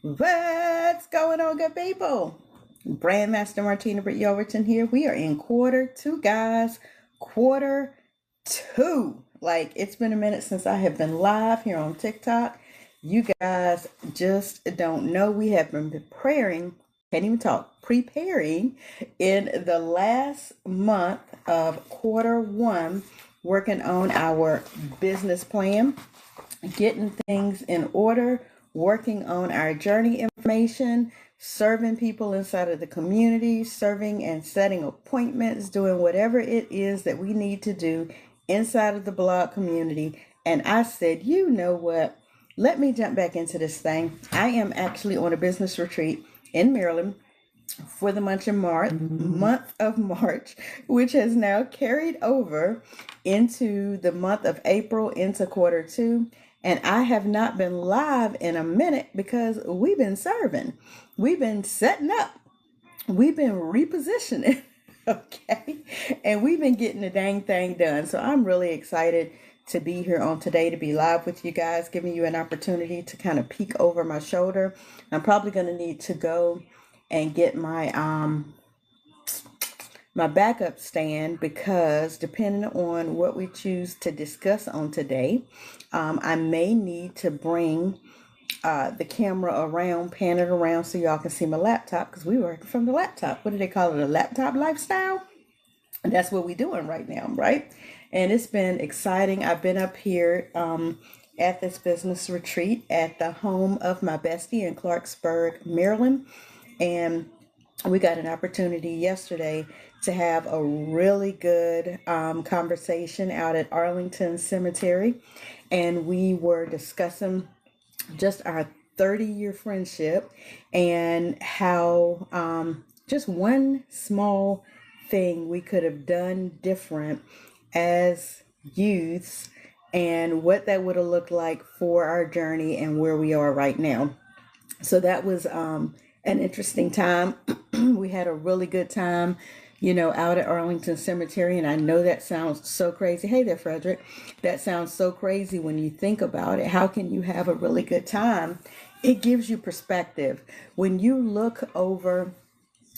What's going on, good people? BrandMaster Martina Britt Yelverton here. We are in quarter two, guys. Quarter two. Like, it's been a minute since I have been live here on TikTok. You guys just don't know. We have been preparing in the last month of quarter one, working on our business plan, getting things in order, working on our journey information, serving people inside of the community, serving and setting appointments, doing whatever it is that we need to do inside of the blog community. And I said, you know what? Let me jump back into this thing. I am actually on a business retreat in Maryland for the month of March, which has now carried over into the month of April, into quarter two. And I have not been live in a minute because we've been serving, we've been setting up, we've been repositioning, okay? And we've been getting the dang thing done. So I'm really excited to be here on today, to be live with you guys, giving you an opportunity to kind of peek over my shoulder. I'm probably going to need to go and get my my backup stand, because depending on what we choose to discuss on today, I may need to bring the camera around, pan it around so y'all can see my laptop, because we work from the laptop. What do they call it? A laptop lifestyle? And that's what we're doing right now, right? And it's been exciting. I've been up here at this business retreat at the home of my bestie in Clarksburg, Maryland. And we got an opportunity yesterday to have a really good conversation out at Arlington Cemetery. And we were discussing just our 30-year friendship and how just one small thing we could have done different as youths, and what that would have looked like for our journey and where we are right now. So that was an interesting time. We had a really good time, out at Arlington Cemetery. And I know that sounds so crazy. Hey there, Frederick. That sounds so crazy when you think about it. How can you have a really good time? It gives you perspective. When you look over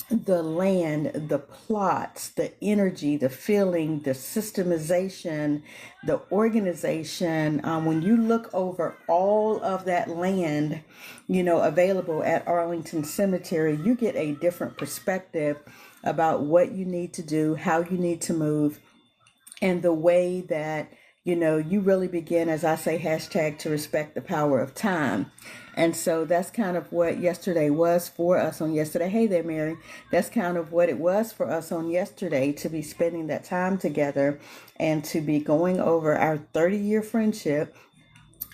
the land, the plots, the energy, the feeling, the systemization, the organization, when you look over all of that land, available at Arlington Cemetery, you get a different perspective about what you need to do, how you need to move, and the way that you really begin, as I say, hashtag, to respect the power of time. And so that's kind of what yesterday was for us on yesterday. Hey there, Mary. That's kind of what it was for us on yesterday, to be spending that time together and to be going over our 30-year friendship,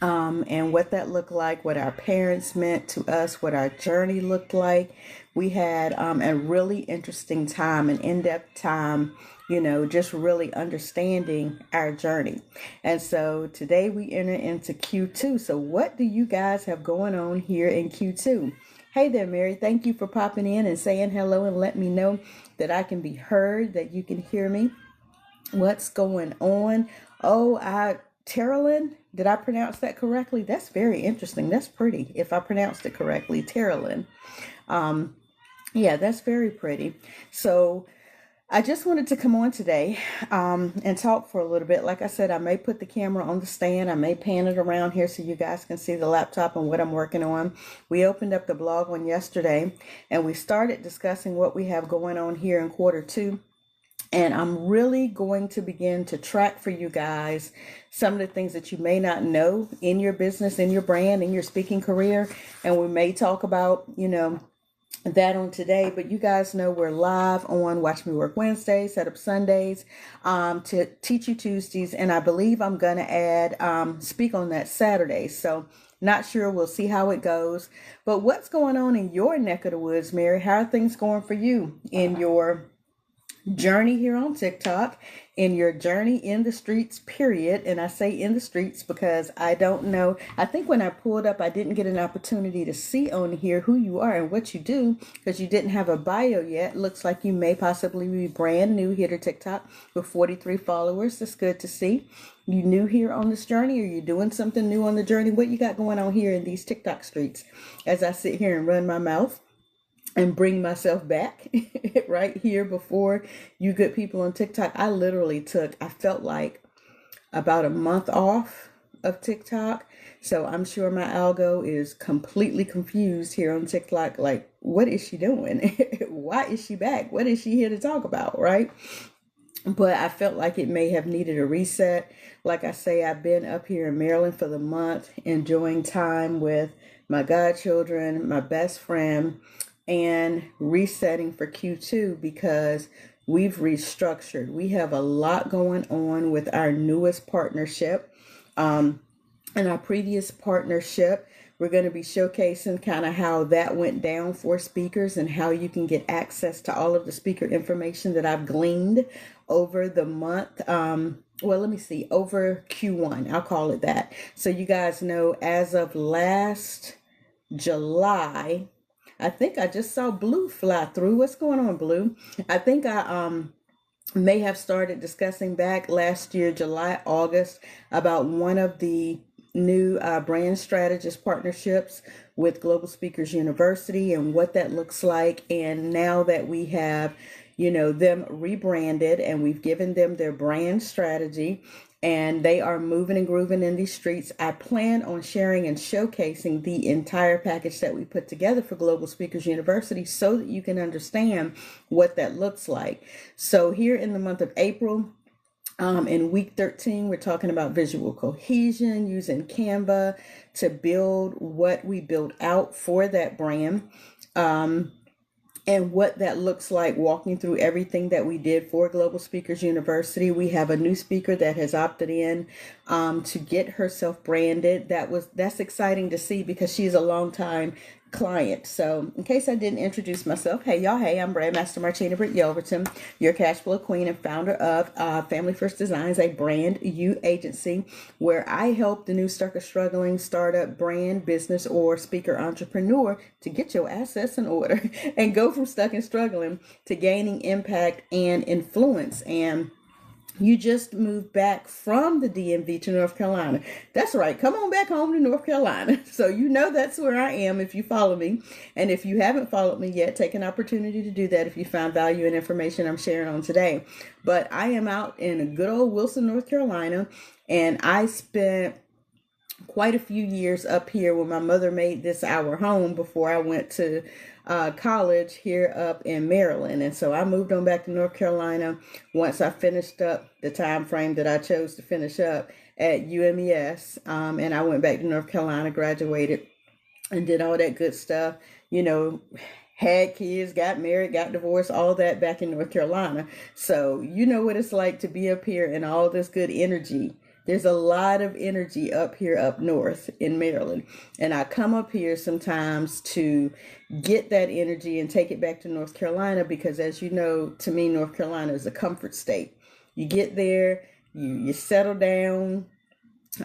and what that looked like, what our parents meant to us, what our journey looked like. We had a really interesting time, an in-depth time, just really understanding our journey. And so today we enter into Q2. So what do you guys have going on here in Q2? Hey there, Mary. Thank you for popping in and saying hello and let me know that I can be heard, that you can hear me. What's going on? Terralyn, did I pronounce that correctly? That's very interesting. That's pretty. If I pronounced it correctly, Terralyn. Yeah, that's very pretty. So I just wanted to come on today and talk for a little bit. Like I said, I may put the camera on the stand. I may pan it around here so you guys can see the laptop and what I'm working on. We opened up the blog on yesterday, and we started discussing what we have going on here in quarter two. And I'm really going to begin to track for you guys some of the things that you may not know in your business, in your brand, in your speaking career. And we may talk about, that on today. But you guys know we're live on Watch Me Work Wednesdays, Set Up Sundays, to Teach You Tuesdays. And I believe I'm going to add Speak on that Saturday. So not sure. We'll see how it goes. But what's going on in your neck of the woods, Mary? How are things going for you in your journey here on TikTok and your journey in the streets, period. And I say in the streets because I don't know. I think when I pulled up, I didn't get an opportunity to see on here who you are and what you do because you didn't have a bio yet. Looks like you may possibly be brand new here to TikTok with 43 followers. That's good to see. You new here on this journey, or you doing something new on the journey? What you got going on here in these TikTok streets as I sit here and run my mouth and bring myself back right here before you good people on TikTok? I literally I felt like about a month off of TikTok. So I'm sure my algo is completely confused here on TikTok. Like, what is she doing? Why is she back? What is she here to talk about? Right. But I felt like it may have needed a reset. Like I say, I've been up here in Maryland for the month, enjoying time with my godchildren, my best friend, and resetting for Q2 because we've restructured. We have a lot going on with our newest partnership. In our previous partnership, we're going to be showcasing kind of how that went down for speakers and how you can get access to all of the speaker information that I've gleaned over the month. Over Q1, I'll call it that. So you guys know, as of last July, I think I just saw Blue fly through. What's going on, Blue? I think I may have started discussing back last year, July, August, about one of the new brand strategist partnerships with Global Speakers University and what that looks like. And now that we have, them rebranded and we've given them their brand strategy, and they are moving and grooving in these streets, I plan on sharing and showcasing the entire package that we put together for Global Speakers University so that you can understand what that looks like. So here in the month of April, in week 13, we're talking about visual cohesion, using Canva to build what we built out for that brand. And what that looks like, walking through everything that we did for Global Speakers University. We have a new speaker that has opted in to get herself branded. That's exciting to see because she's a longtime client. So in case I didn't introduce myself, hey y'all, I'm BrandMaster Martina Britt Yelverton, your cash flow queen and founder of Family First Designs, a BrandYOU Agency, where I help the new struggling startup brand, business, or speaker entrepreneur to get your assets in order and go from stuck and struggling to gaining impact and influence. And you just moved back from the DMV to North Carolina. That's right. Come on back home to North Carolina. So that's where I am if you follow me. And if you haven't followed me yet, take an opportunity to do that if you found value in information I'm sharing on today. But I am out in good old Wilson, North Carolina, and I spent quite a few years up here when my mother made this our home before I went to college here up in Maryland. And so I moved on back to North Carolina once I finished up the time frame that I chose to finish up at UMES. And I went back to North Carolina, graduated, and did all that good stuff, had kids, got married, got divorced, all that back in North Carolina. So you know what it's like to be up here and all this good energy. There's a lot of energy up here, up north in Maryland. And I come up here sometimes to get that energy and take it back to North Carolina because, as you know, to me, North Carolina is a comfort state. You get there, you settle down.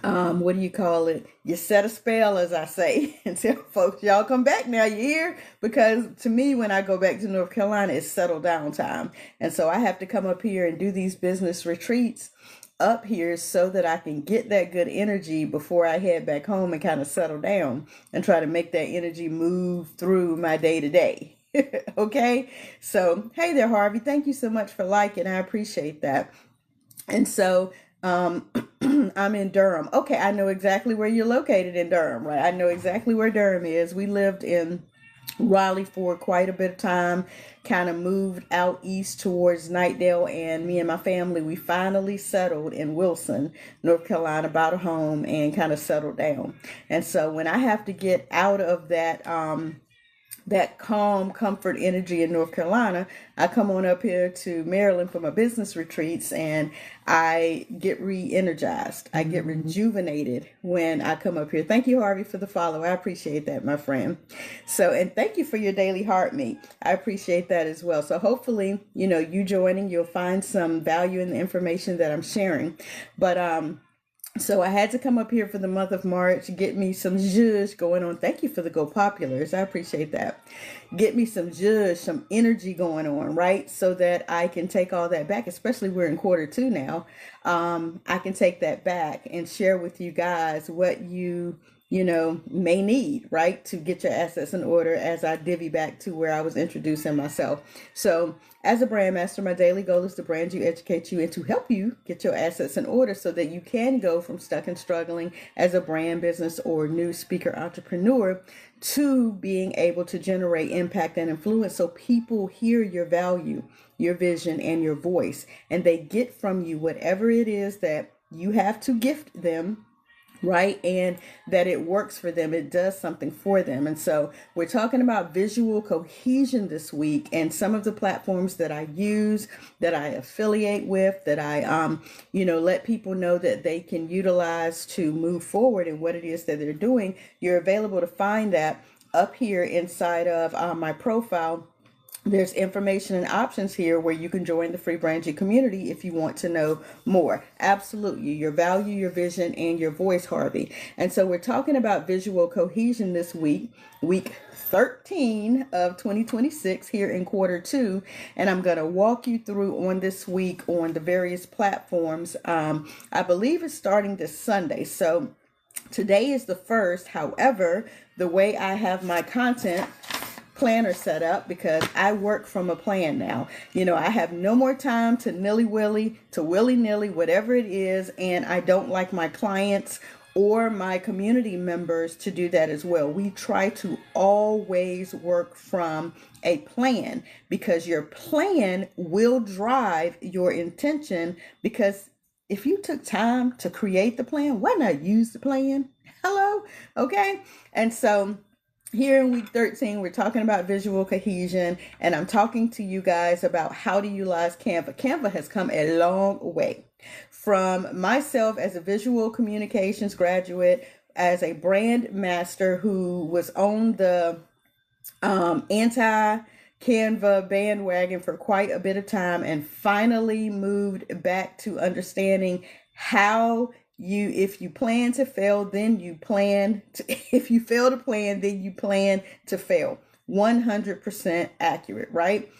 What do you call it? You set a spell, as I say, and tell folks, y'all come back now, you hear? Because to me, when I go back to North Carolina, it's settle down time. And so I have to come up here and do these business retreats up here so that I can get that good energy before I head back home and kind of settle down and try to make that energy move through my day to day. Okay. So, hey there, Harvey. Thank you so much for liking. I appreciate that. And so, I'm in Durham. Okay. I know exactly where you're located in Durham, right? I know exactly where Durham is. We lived in Raleigh for quite a bit of time, kind of moved out east towards Nightdale, and me and my family, we finally settled in Wilson, North Carolina, bought a home and kind of settled down. And so when I have to get out of that that calm comfort energy in North Carolina, I come on up here to Maryland for my business retreats and I get re-energized. I get rejuvenated when I come up here. Thank you, Harvey, for the follow. I appreciate that, my friend. So, and thank you for your daily heart meet. I appreciate that as well. So hopefully, you joining, you'll find some value in the information that I'm sharing. But so I had to come up here for the month of March, get me some zhuzh going on. Thank you for the Go Populars. I appreciate that. Get me some zhuzh, some energy going on, right? So that I can take all that back, especially we're in quarter 2 now. I can take that back and share with you guys what you may need, right, to get your assets in order as I divvy back to where I was introducing myself. So as a brand master, my daily goal is to brand you, educate you, and to help you get your assets in order so that you can go from stuck and struggling as a brand business or new speaker entrepreneur to being able to generate impact and influence so people hear your value, your vision, and your voice, and they get from you whatever it is that you have to gift them, right? And that it works for them. It does something for them. And so we're talking about visual cohesion this week, and some of the platforms that I use, that I affiliate with, that I, let people know that they can utilize to move forward in what it is that they're doing. You're available to find that up here inside of my profile. There's information and options here where you can join the free BrandYOU community if you want to know more. Absolutely. Your value, your vision, and your voice, Harvey. And so we're talking about visual cohesion this week, week 13 of 2026 here in quarter 2. And I'm going to walk you through on this week on the various platforms. I believe it's starting this Sunday. So today is the first. However, the way I have my content planner set up, because I work from a plan now. I have no more time to nilly-willy, to willy-nilly, whatever it is, and I don't like my clients or my community members to do that as well. We try to always work from a plan, because your plan will drive your intention. Because if you took time to create the plan, why not use the plan? Hello? Okay? And so here in week 13, we're talking about visual cohesion, and I'm talking to you guys about how to utilize Canva. Canva has come a long way from myself as a visual communications graduate, as a brand master who was on the anti-Canva bandwagon for quite a bit of time, and finally moved back to understanding how if you plan to fail, then you plan to, if you fail to plan, then you plan to fail. 100% accurate, right?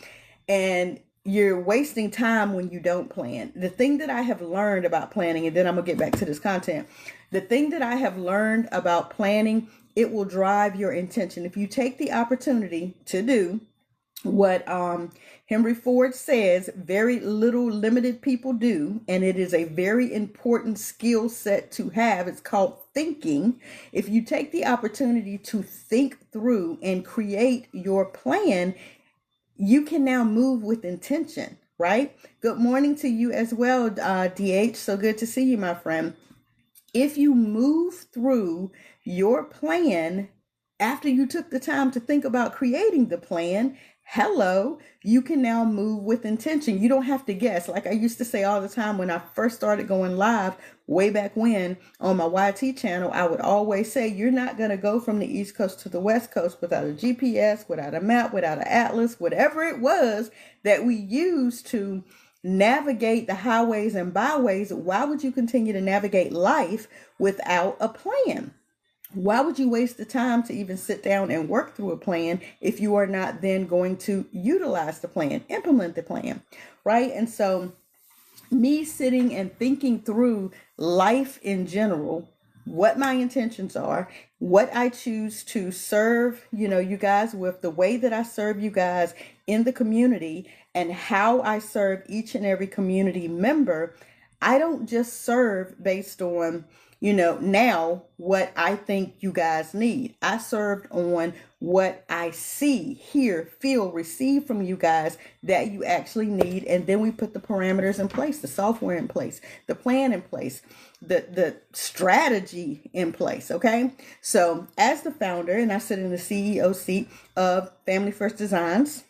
And you're wasting time when you don't plan. The thing that I have learned about planning, and then I'm gonna get back to this content. The thing that I have learned about planning, it will drive your intention. If you take the opportunity to do what Henry Ford says very limited people do, and it is a very important skill set to have. It's called thinking. If you take the opportunity to think through and create your plan, you can now move with intention, right? Good morning to you as well, DH. So good to see you, my friend. If you move through your plan after you took the time to think about creating the plan, you can now move with intention. You don't have to guess. Like I used to say all the time when I first started going live way back when on my YT channel, I would always say, you're not going to go from the East Coast to the West Coast without a GPS, without a map, without an atlas, whatever it was that we used to navigate the highways and byways. Why would you continue to navigate life without a plan? Why would you waste the time to even sit down and work through a plan if you are not then going to utilize the plan, implement the plan, right? And so me sitting and thinking through life in general, what my intentions are, what I choose to serve, you guys with, the way that I serve you guys in the community, and how I serve each and every community member. I don't just serve based on now what I think you guys need. I served on what I see, hear, feel, receive from you guys that you actually need. And then we put the parameters in place, the software in place, the plan in place, the strategy in place. Okay. So as the founder, and I sit in the CEO seat of Family First Designs,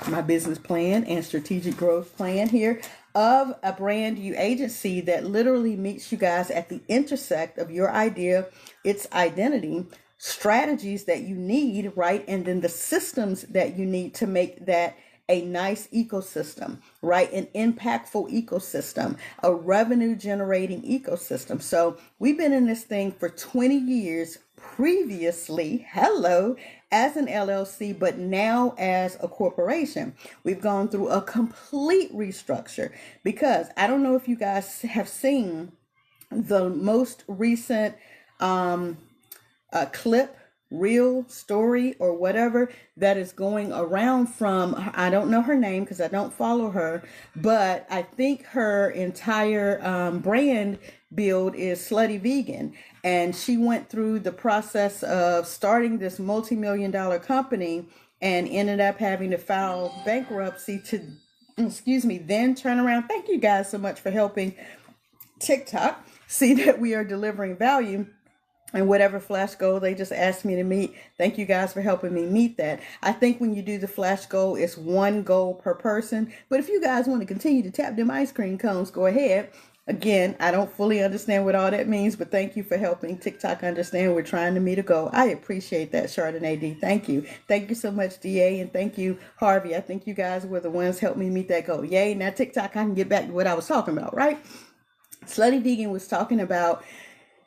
my business plan and strategic growth plan here of a BrandYOU Agency that literally meets you guys at the intersect of your idea, its identity, strategies that you need, right? And then the systems that you need to make that a nice ecosystem, right? An impactful ecosystem, a revenue generating ecosystem. So we've been in this thing for 20 years previously, as an LLC, but now as a corporation. We've gone through a complete restructure because I don't know if you guys have seen the most recent clip, real story, or whatever that is going around from, I don't know her name because I don't follow her, but I think her entire brand build is Slutty Vegan. And she went through the process of starting this multi-million-dollar company and ended up having to file bankruptcy to, then turn around. Thank you guys so much for helping TikTok see that we are delivering value. And whatever flash goal they just asked me to meet, thank you guys for helping me meet that. I think when you do the flash goal, it's one goal per person. But if you guys want to continue to tap them ice cream cones, go ahead. Again, I don't fully understand what all that means, but thank you for helping TikTok understand we're trying to meet a goal. I appreciate that, Chardonnay D. Thank you. Thank you so much, DA, and thank you, Harvey. I think you guys were the ones helping me meet that goal. Yay, now TikTok, I can get back to what I was talking about, right? Slutty Vegan was talking about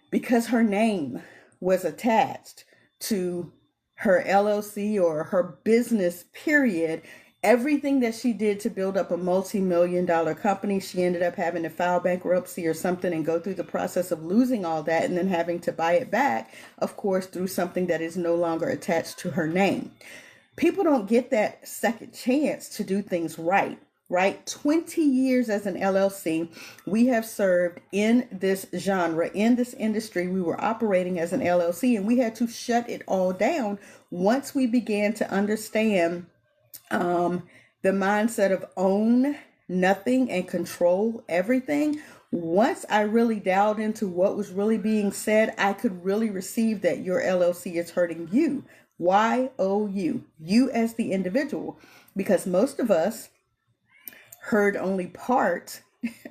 because her name was attached to her LLC or her business, period. Everything that she did to build up a multi-million-dollar company, she ended up having to file bankruptcy or something and go through the process of losing all that and then having to buy it back, of course, through something that is no longer attached to her name. People don't get that second chance to do things right. 20 years as an LLC, we have served in this genre, in this industry. We were operating as an LLC and we had to shut it all down once we began to understand the mindset of own nothing and control everything. Once I really dialed into what was really being said, I could really receive that your LLC is hurting you. Y-O-U, you as the individual, because most of us heard only part,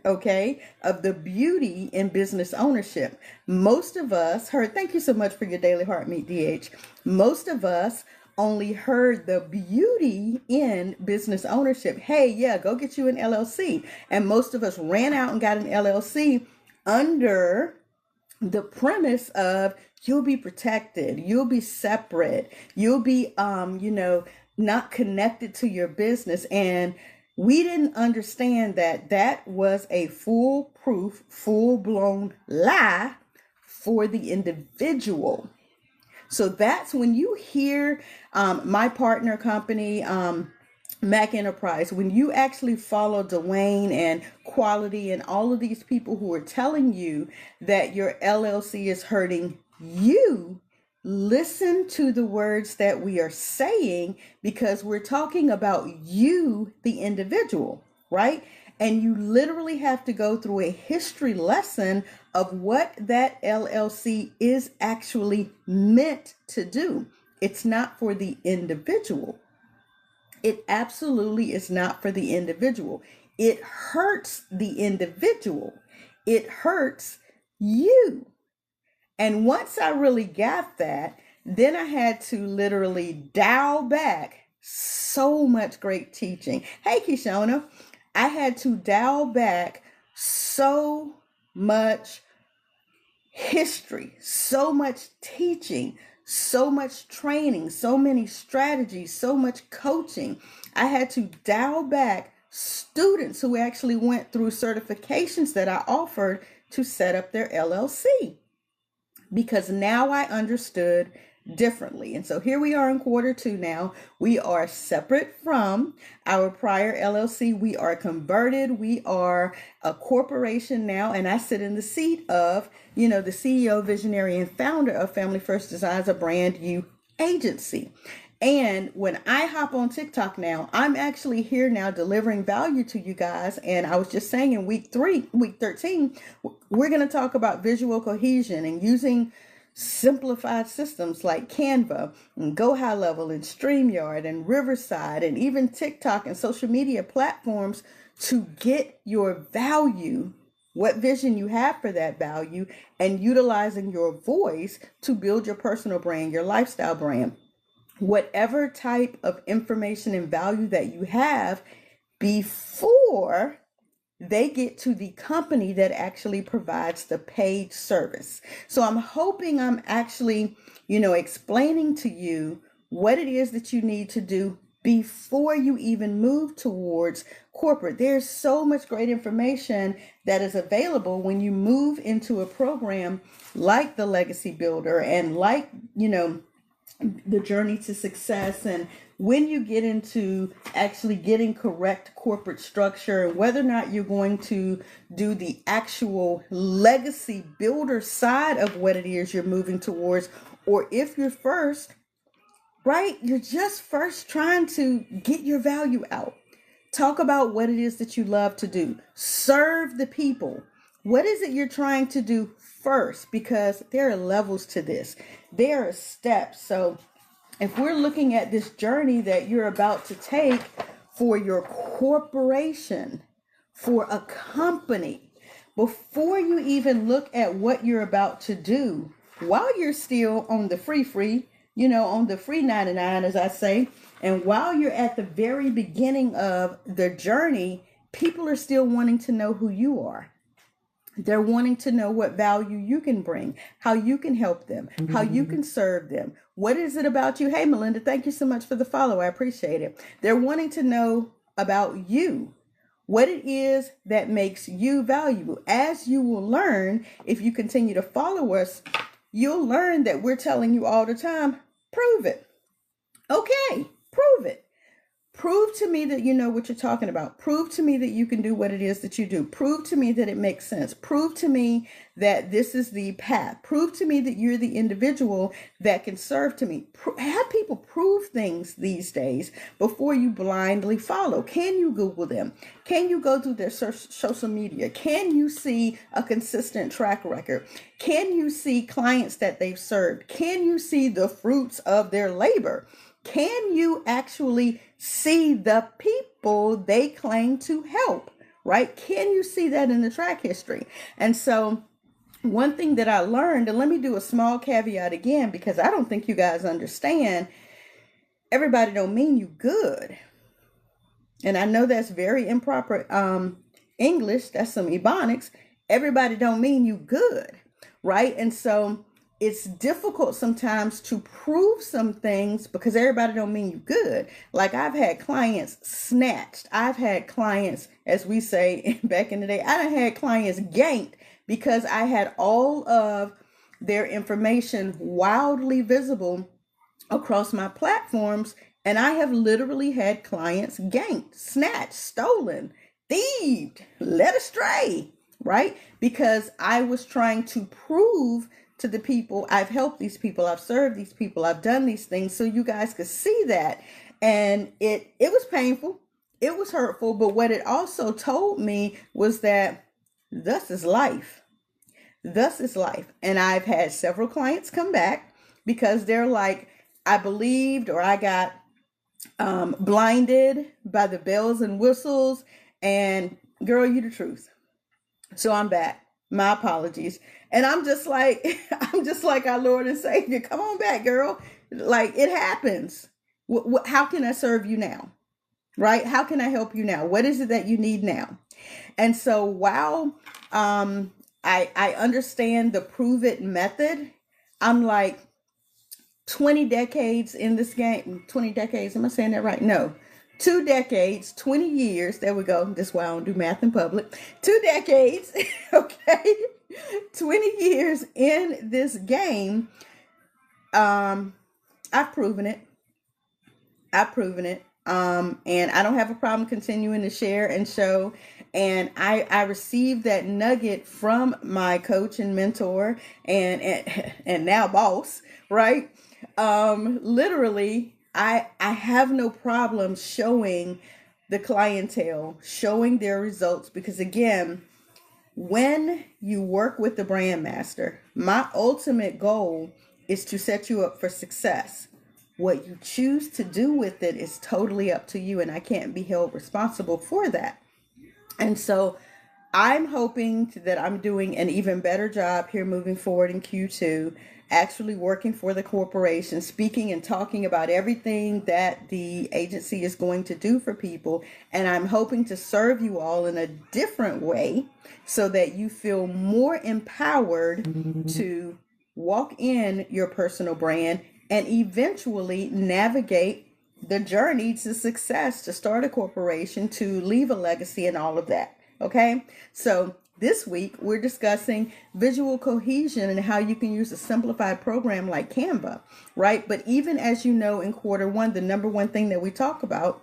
okay, of the beauty in business ownership. Most of us heard, thank you so much for your daily heart meet, DH. Most of us only heard the beauty in business ownership. Hey, yeah, go get you an LLC. And most of us ran out and got an LLC under the premise of you'll be protected, you'll be separate, you'll be, not connected to your business. And we didn't understand that that was a foolproof, full-blown lie for the individual. So that's when you hear my partner company, Mac Enterprise, when you actually follow Dwayne and Quality and all of these people who are telling you that your LLC is hurting you, listen to the words that we are saying, because we're talking about you, the individual, right? And you literally have to go through a history lesson of what that LLC is actually meant to do. It's not for the individual. It absolutely is not for the individual. It hurts the individual. It hurts you. And once I really got that, then I had to literally dial back so much great teaching. Hey, Kishona, I had to dial back so much history, so much teaching, so much training, so many strategies, so much coaching. I had to dial back students who actually went through certifications that I offered to set up their LLC. Because now I understood differently. And so here we are in Q2 now. We are separate from our prior LLC. We are converted. We are a corporation now. And I sit in the seat of, the CEO, visionary, and founder of Family First Designs, a BrandYOU Agency. And when I hop on TikTok now, I'm actually here now delivering value to you guys. And I was just saying in week 13, we're going to talk about visual cohesion and using simplified systems like Canva and Go High Level and StreamYard and Riverside and even TikTok and social media platforms to get your value, what vision you have for that value, and utilizing your voice to build your personal brand, your lifestyle brand. Whatever type of information and value that you have before they get to the company that actually provides the paid service. So I'm hoping I'm actually, explaining to you what it is that you need to do before you even move towards corporate. There's so much great information that is available when you move into a program like the Legacy Builder and like, the journey to success. And when you get into actually getting correct corporate structure and whether or not you're going to do the actual legacy builder side of what it is you're moving towards, or if you're first, right, you're just first trying to get your value out. Talk about what it is that you love to do. Serve the people. What is it you're trying to do first? Because there are levels to this. There are steps. So if we're looking at this journey that you're about to take for your corporation, for a company, before you even look at what you're about to do, while you're still on the free, on the free 99, as I say, and while you're at the very beginning of the journey, people are still wanting to know who you are. They're wanting to know what value you can bring, how you can help them, how you can serve them. What is it about you? Hey, Melinda, thank you so much for the follow. I appreciate it. They're wanting to know about you, what it is that makes you valuable. As you will learn, if you continue to follow us, you'll learn that we're telling you all the time, prove it. Okay, prove it. Prove to me that you know what you're talking about. Prove to me that you can do what it is that you do. Prove to me that it makes sense. Prove to me that this is the path. Prove to me that you're the individual that can serve to me. Have people prove things these days before you blindly follow. Can you Google them? Can you go through their social media? Can you see a consistent track record? Can you see clients that they've served? Can you see the fruits of their labor? Can you actually see the people they claim to help, right? Can you see that in the track history? And so one thing that I learned, and let me do a small caveat again, because I don't think you guys understand, everybody don't mean you good. And I know that's very improper English, that's some Ebonics. Everybody don't mean you good, right? And so it's difficult sometimes to prove some things because everybody don't mean you good. Like I've had clients snatched. I've had clients, as we say back in the day, I had clients ganked because I had all of their information wildly visible across my platforms. And I have literally had clients ganked, snatched, stolen, thieved, led astray, right? Because I was trying to prove to the people, I've helped these people, I've served these people, I've done these things so you guys could see that. And it was painful, it was hurtful, but what it also told me was that thus is life. Thus is life. And I've had several clients come back because they're like, I believed or I got blinded by the bells and whistles, and girl, you the truth. So I'm back. My apologies. And I'm just like our Lord and Savior. Come on back, girl. Like it happens. How can I serve you now? Right? How can I help you now? What is it that you need now? And so while I understand the prove it method, I'm like 20 decades in this game. 20 decades. Am I saying that right? No. 2 decades, 20 years. There we go. That's why I don't do math in public. 2 decades. Okay. 20 years in this game. I've proven it. I've proven it. And I don't have a problem continuing to share and show. And I received that nugget from my coach and mentor and now boss, right? Literally, I have no problem showing the clientele, showing their results, because again, when you work with the BrandMaster, my ultimate goal is to set you up for success. What you choose to do with it is totally up to you, and I can't be held responsible for that. And so I'm hoping that I'm doing an even better job here moving forward in Q2, actually working for the corporation, speaking and talking about everything that the agency is going to do for people. And I'm hoping to serve you all in a different way so that you feel more empowered to walk in your personal brand and eventually navigate the journey to success, to start a corporation, to leave a legacy, and all of that. Okay, so this week we're discussing visual cohesion and how you can use a simplified program like Canva, right? But even as you know, in Q1, the number one thing that we talk about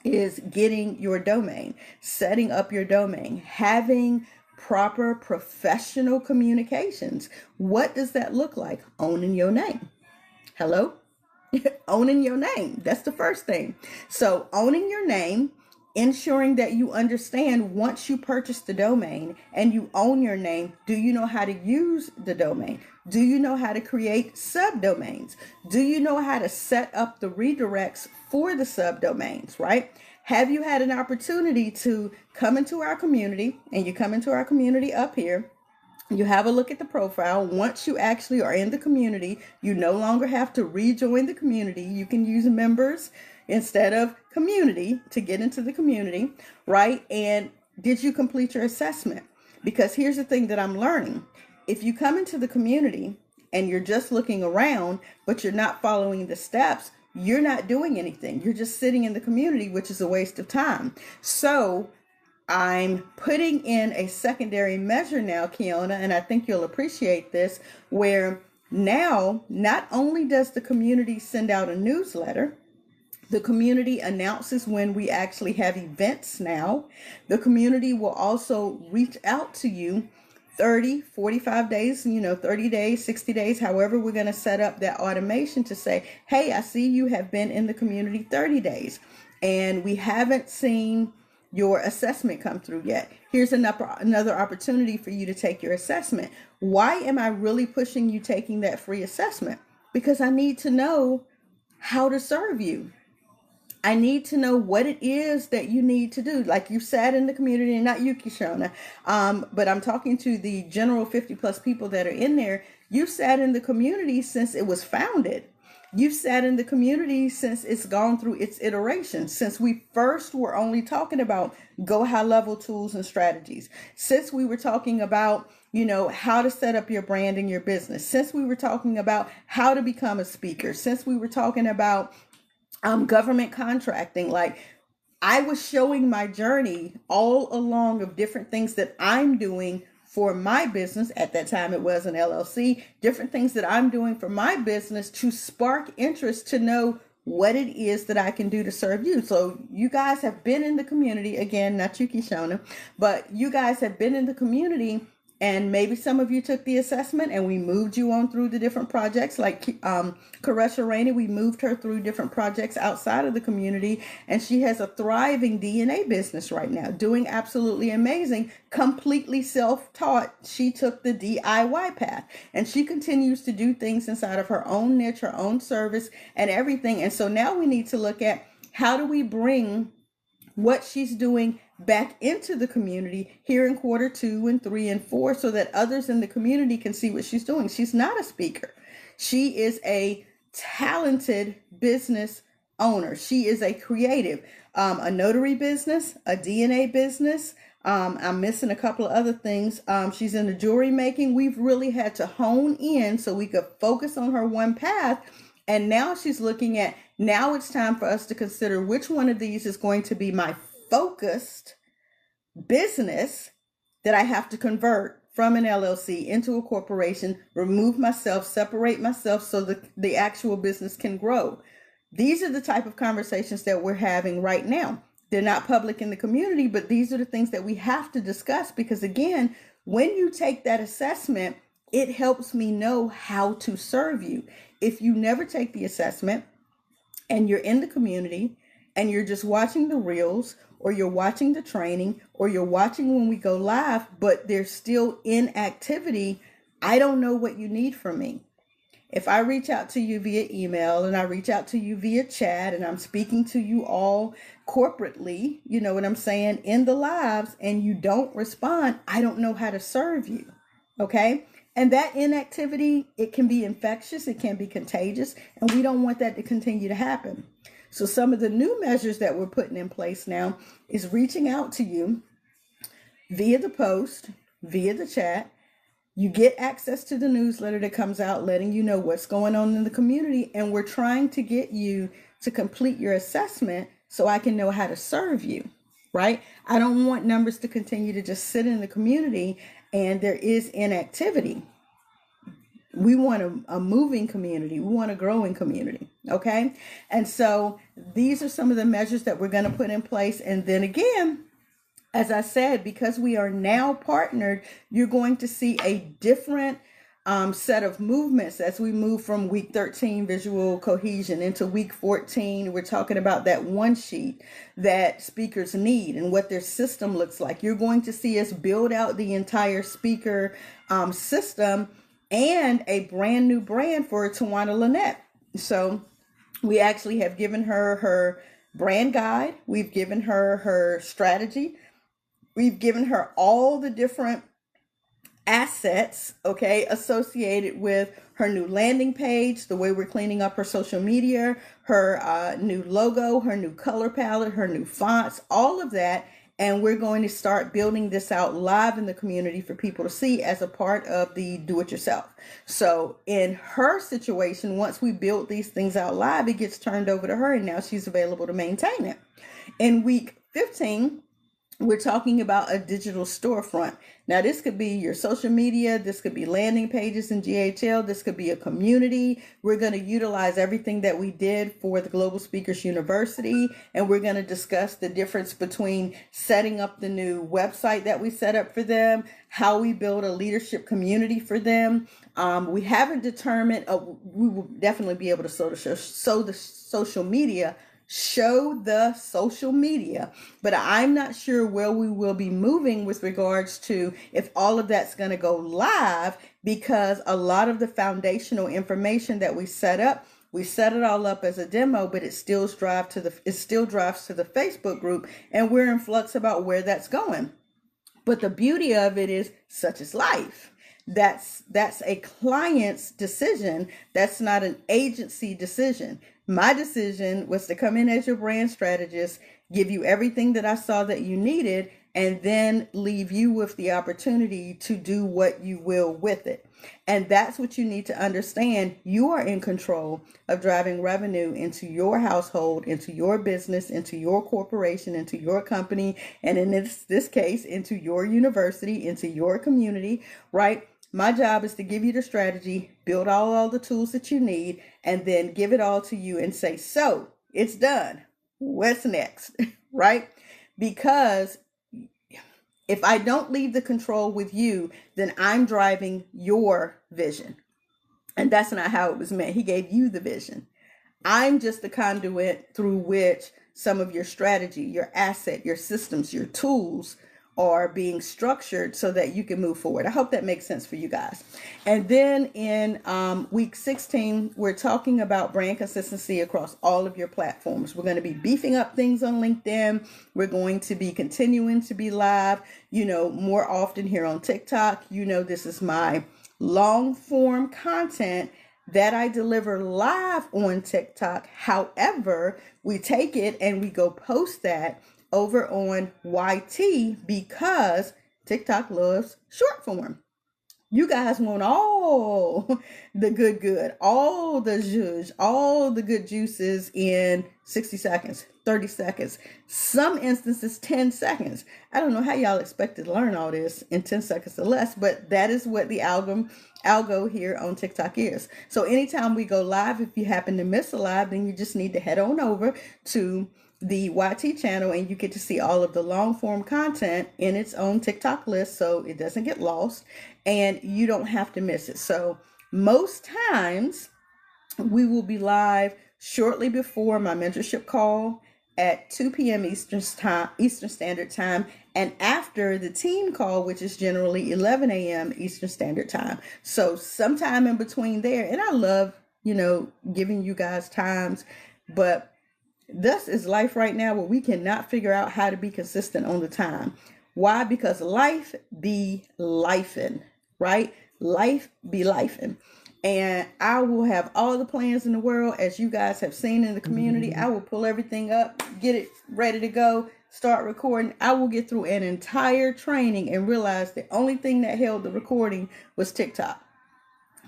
is getting your domain, setting up your domain, having proper professional communications. What does that look like? Owning your name. Hello? Owning your name. That's the first thing. So owning your name, ensuring that you understand once you purchase the domain and you own your name, do you know how to use the domain? Do you know how to create subdomains? Do you know how to set up the redirects for the subdomains, right? Have you had an opportunity to come into our community, and you come into our community up here? You have a look at the profile. Once you actually are in the community, you no longer have to rejoin the community. You can use members instead of community to get into the community, right? And did you complete your assessment? Because here's the thing that I'm learning. If you come into the community and you're just looking around, but you're not following the steps, you're not doing anything. You're just sitting in the community, which is a waste of time. So I'm putting in a secondary measure now, Kiona, and I think you'll appreciate this, where now not only does the community send out a newsletter, the community announces when we actually have events now. The community will also reach out to you 30, 45 days, 30 days, 60 days, however we're going to set up that automation to say, hey, I see you have been in the community 30 days and we haven't seen your assessment come through yet. Here's another opportunity for you to take your assessment. Why am I really pushing you taking that free assessment? Because I need to know how to serve you. I need to know what it is that you need to do. Like you sat in the community, and not you, Kishona, but I'm talking to the general 50 plus people that are in there. You sat in the community since it was founded. You've sat in the community since it's gone through its iterations, since we first were only talking about go high level tools and strategies, since we were talking about, how to set up your brand and your business, since we were talking about how to become a speaker, since we were talking about government contracting. Like, I was showing my journey all along of different things that I'm doing for my business. At that time, it was an LLC, different things that I'm doing for my business to spark interest to know what it is that I can do to serve you. So you guys have been in the community, again, not you, Kishona, but you guys have been in the community. And maybe some of you took the assessment and we moved you on through the different projects. Like Karesha Rainey, we moved her through different projects outside of the community. And she has a thriving DNA business right now, doing absolutely amazing, completely self-taught. She took the DIY path and she continues to do things inside of her own niche, her own service and everything. And so now we need to look at how do we bring what she's doing back into the community here in Q2 and 3 and 4 so that others in the community can see what she's doing. She's not a speaker. She is a talented business owner. She is a creative, a notary business, a DNA business. I'm missing a couple of other things. She's in the jewelry making. We've really had to hone in so we could focus on her one path. And now she's looking at, now it's time for us to consider which one of these is going to be my focused business that I have to convert from an LLC into a corporation, remove myself, separate myself so the actual business can grow. These are the type of conversations that we're having right now. They're not public in the community, but these are the things that we have to discuss because, again, when you take that assessment, it helps me know how to serve you. If you never take the assessment and you're in the community and you're just watching the reels or you're watching the training or you're watching when we go live, but there's still inactivity, I don't know what you need from me. If I reach out to you via email and I reach out to you via chat and I'm speaking to you all corporately, you know what I'm saying, in the lives, and you don't respond, I don't know how to serve you. Okay. And that inactivity, it can be infectious, it can be contagious, and we don't want that to continue to happen. So some of the new measures that we're putting in place now is reaching out to you via the post, via the chat. You get access to the newsletter that comes out letting you know what's going on in the community, and we're trying to get you to complete your assessment so I can know how to serve you, right? I don't want numbers to continue to just sit in the community and there is inactivity. We want a moving community. We want a growing community, okay? And so these are some of the measures that we're going to put in place. And then again, as I said, because we are now partnered, you're going to see a different set of movements as we move from week 13 visual cohesion into week 14. We're talking about that one sheet that speakers need and what their system looks like. You're going to see us build out the entire speaker system and a brand new brand for Tawana Lynette. So we actually have given her her brand guide. We've given her her strategy. We've given her all the different assets, okay, associated with her new landing page, the way we're cleaning up her social media, her new logo, her new color palette, her new fonts, all of that. And we're going to start building this out live in the community for people to see as a part of the do-it-yourself. So in her situation, once we build these things out live, it gets turned over to her and now she's available to maintain it. In week 15, we're talking about a digital storefront. Now, this could be your social media. This could be landing pages in GHL. This could be a community. We're going to utilize everything that we did for the Global Speakers University. And we're going to discuss the difference between setting up the new website that we set up for them, how we build a leadership community for them. We haven't determined, we will definitely be able to show the social media, but I'm not sure where we will be moving with regards to if all of that's going to go live, because a lot of the foundational information that we set it all up as a demo, but it still drives to the Facebook group, and we're in flux about where that's going. But the beauty of it is such is life. That's a client's decision. That's not an agency decision. My decision was to come in as your brand strategist, give you everything that I saw that you needed, and then leave you with the opportunity to do what you will with it. And that's what you need to understand. You are in control of driving revenue into your household, into your business, into your corporation, into your company, and in this case, into your university, into your community, right? My job is to give you the strategy, build all the tools that you need, and then give it all to you and say, so it's done. What's next? Right? Because if I don't leave the control with you, then I'm driving your vision. And that's not how it was meant. He gave you the vision. I'm just the conduit through which some of your strategy, your asset, your systems, your tools are being structured so that you can move forward. I hope that makes sense for you guys. And then in week 16, we're talking about brand consistency across all of your platforms. We're going to be beefing up things on LinkedIn. We're going to be continuing to be live, more often here on TikTok. This is my long form content that I deliver live on TikTok. However, we take it and we go post that over on YT because TikTok loves short form. You guys want all the good, all the zhuzh, all the good juices in 60 seconds. 30 seconds. Some instances, 10 seconds. I don't know how y'all expect to learn all this in 10 seconds or less, but that is what the algo here on TikTok is. So anytime we go live, if you happen to miss a live, then you just need to head on over to the YT channel and you get to see all of the long form content in its own TikTok list so it doesn't get lost and you don't have to miss it. So most times we will be live shortly before my mentorship call at 2 p.m. Eastern Standard Time, and after the team call, which is generally 11 a.m. Eastern Standard Time. So sometime in between there, and I love, giving you guys times, but this is life right now where we cannot figure out how to be consistent on the time. Why? Because life be lifing, right? Life be lifing. And I will have all the plans in the world, as you guys have seen in the community. I will pull everything up, get it ready to go, start recording. I will get through an entire training and realize the only thing that held the recording was TikTok.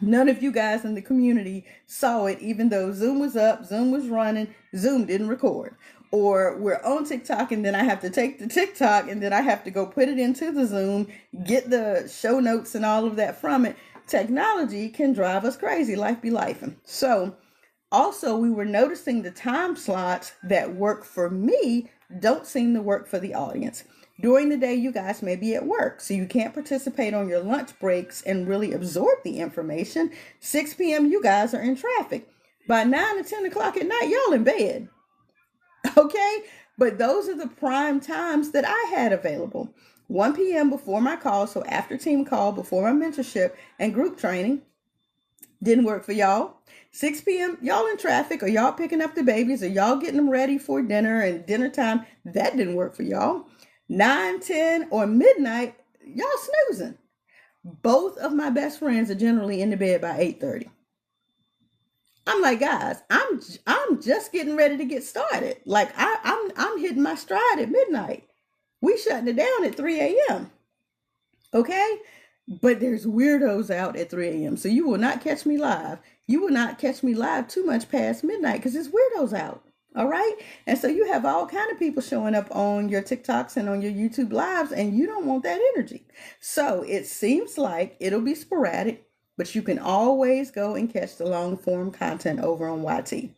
None of you guys in the community saw it, even though Zoom was up, Zoom was running, Zoom didn't record. Or we're on TikTok and then I have to take the TikTok and then I have to go put it into the Zoom, get the show notes and all of that from it. Technology can drive us crazy. Life be lifing. So also we were noticing the time slots that work for me don't seem to work for the audience. During the day, you guys may be at work, so you can't participate on your lunch breaks and really absorb the information. 6 p.m., you guys are in traffic. By 9 or 10 o'clock at night, y'all in bed. Okay? But those are the prime times that I had available. 1 p.m. before my call, so after team call, before my mentorship and group training, didn't work for y'all. 6 p.m., y'all in traffic, or y'all picking up the babies, or y'all getting them ready for dinner and dinner time. That didn't work for y'all. 9, 10, or midnight, y'all snoozing. Both of my best friends are generally in the bed by 8:30. I'm like, guys, I'm just getting ready to get started. Like I'm hitting my stride at midnight. We shutting it down at 3 a.m. Okay? But there's weirdos out at 3 a.m. So you will not catch me live. You will not catch me live too much past midnight because there's weirdos out. All right. And so you have all kind of people showing up on your TikToks and on your YouTube lives, and you don't want that energy. So it seems like it'll be sporadic, but you can always go and catch the long form content over on YT.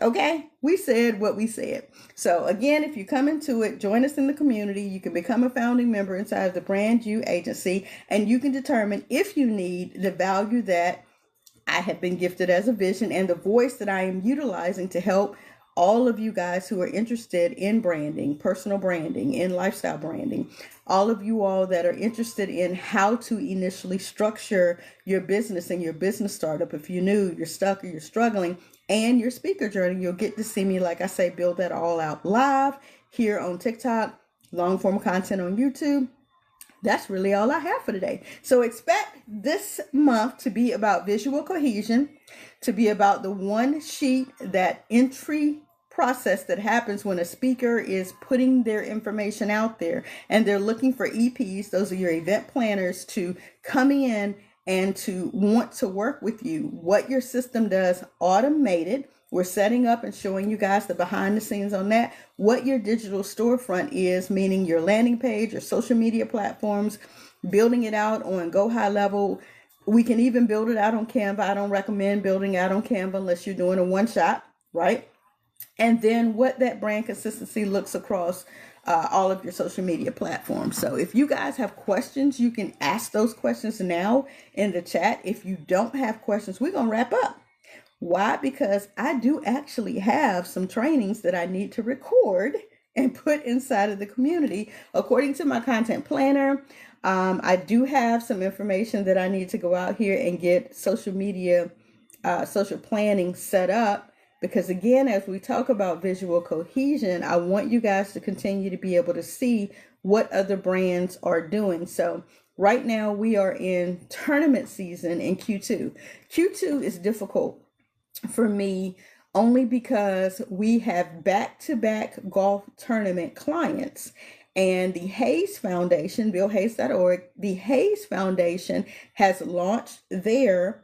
Okay, we said what we said. So again, if you come into it, join us in the community. You can become a founding member inside of the BrandYOU Agency, and you can determine if you need the value that I have been gifted as a vision and the voice that I am utilizing to help all of you guys who are interested in branding, personal branding, in lifestyle branding, all of you all that are interested in how to initially structure your business and your business startup. If you're new, you're stuck, or you're struggling, and your speaker journey, you'll get to see me, like I say, build that all out live here on TikTok, long form content on YouTube. That's really all I have for today. So expect this month to be about visual cohesion, to be about the one sheet, that entry process that happens when a speaker is putting their information out there and they're looking for EPs. Those are your event planners to come in and to want to work with you. What your system does, automated. We're setting up and showing you guys the behind the scenes on that. What your digital storefront is, meaning your landing page, your social media platforms, building it out on Go High Level. We can even build it out on Canva. I don't recommend building out on Canva unless you're doing a one shot, right? And then what that brand consistency looks across all of your social media platforms. So if you guys have questions, you can ask those questions now in the chat. If you don't have questions, we're going to wrap up. Why? Because I do actually have some trainings that I need to record and put inside of the community. According to my content planner, I do have some information that I need to go out here and get social media, social planning set up. Because again, as we talk about visual cohesion, I want you guys to continue to be able to see what other brands are doing. So right now we are in tournament season in Q2. Q2 is difficult for me only because we have back-to-back golf tournament clients, and the Hayes Foundation, BillHayes.org, the Hayes Foundation has launched their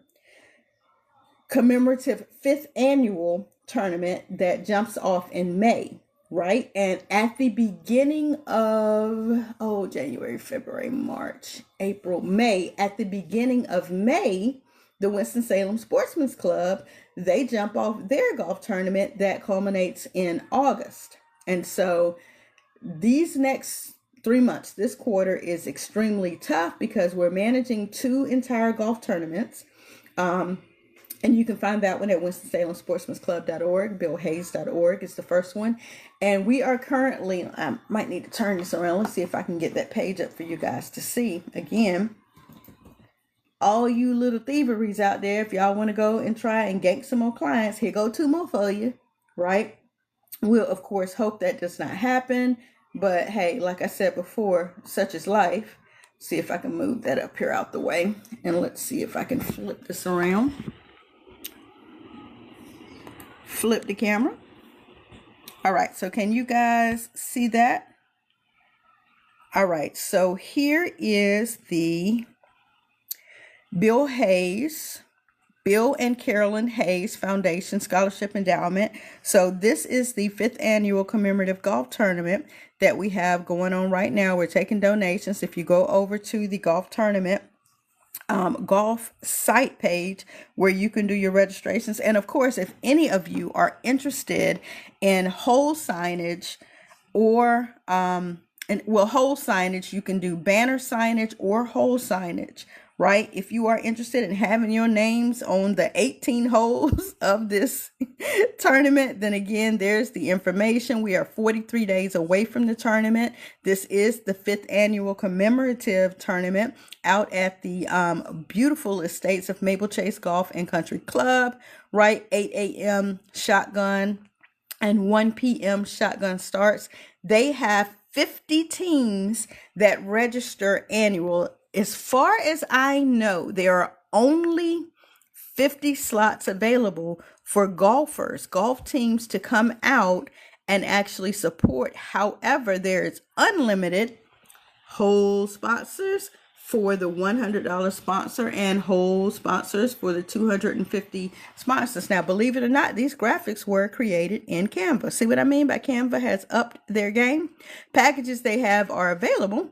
commemorative 5th annual tournament that jumps off in May, right? And at the beginning of, January, February, March, April, May, at the beginning of May, the Winston-Salem Sportsman's Club, they jump off their golf tournament that culminates in August. And so these next 3 months, this quarter is extremely tough because we're managing 2 entire golf tournaments. And you can find that one at WinstonSalemSportsmanClub.org. BillHayes.org is the first one. And we are currently, I might need to turn this around. Let's see if I can get that page up for you guys to see. Again, all you little thieveries out there, if y'all want to go and try and gank some more clients, here go 2 more for you, right? We'll, of course, hope that does not happen. But hey, like I said before, such is life. See if I can move that up here out the way. And let's see if I can flip this around. Flip the camera. All right, so can you guys see that? All right, so here is the Bill and Carolyn Hayes Foundation Scholarship Endowment. So this is the 5th annual commemorative golf tournament that we have going on right now. We're taking donations. If you go over to the golf tournament golf site page where you can do your registrations. And of course, if any of you are interested in whole signage or whole signage, you can do banner signage or whole signage, right? If you are interested in having your names on the 18 holes of this tournament, then again, there's the information. We are 43 days away from the tournament. This is the 5th annual commemorative tournament out at the beautiful estates of Maple Chase Golf and Country Club, right? 8 a.m. shotgun and 1 p.m. shotgun starts. They have 50 teams that register annual. As far as I know, there are only 50 slots available for golfers, golf teams to come out and actually support. However, there is unlimited whole sponsors for the $100 sponsor and whole sponsors for the 250 sponsors. Now, believe it or not, these graphics were created in Canva. See what I mean by Canva has upped their game? Packages they have are available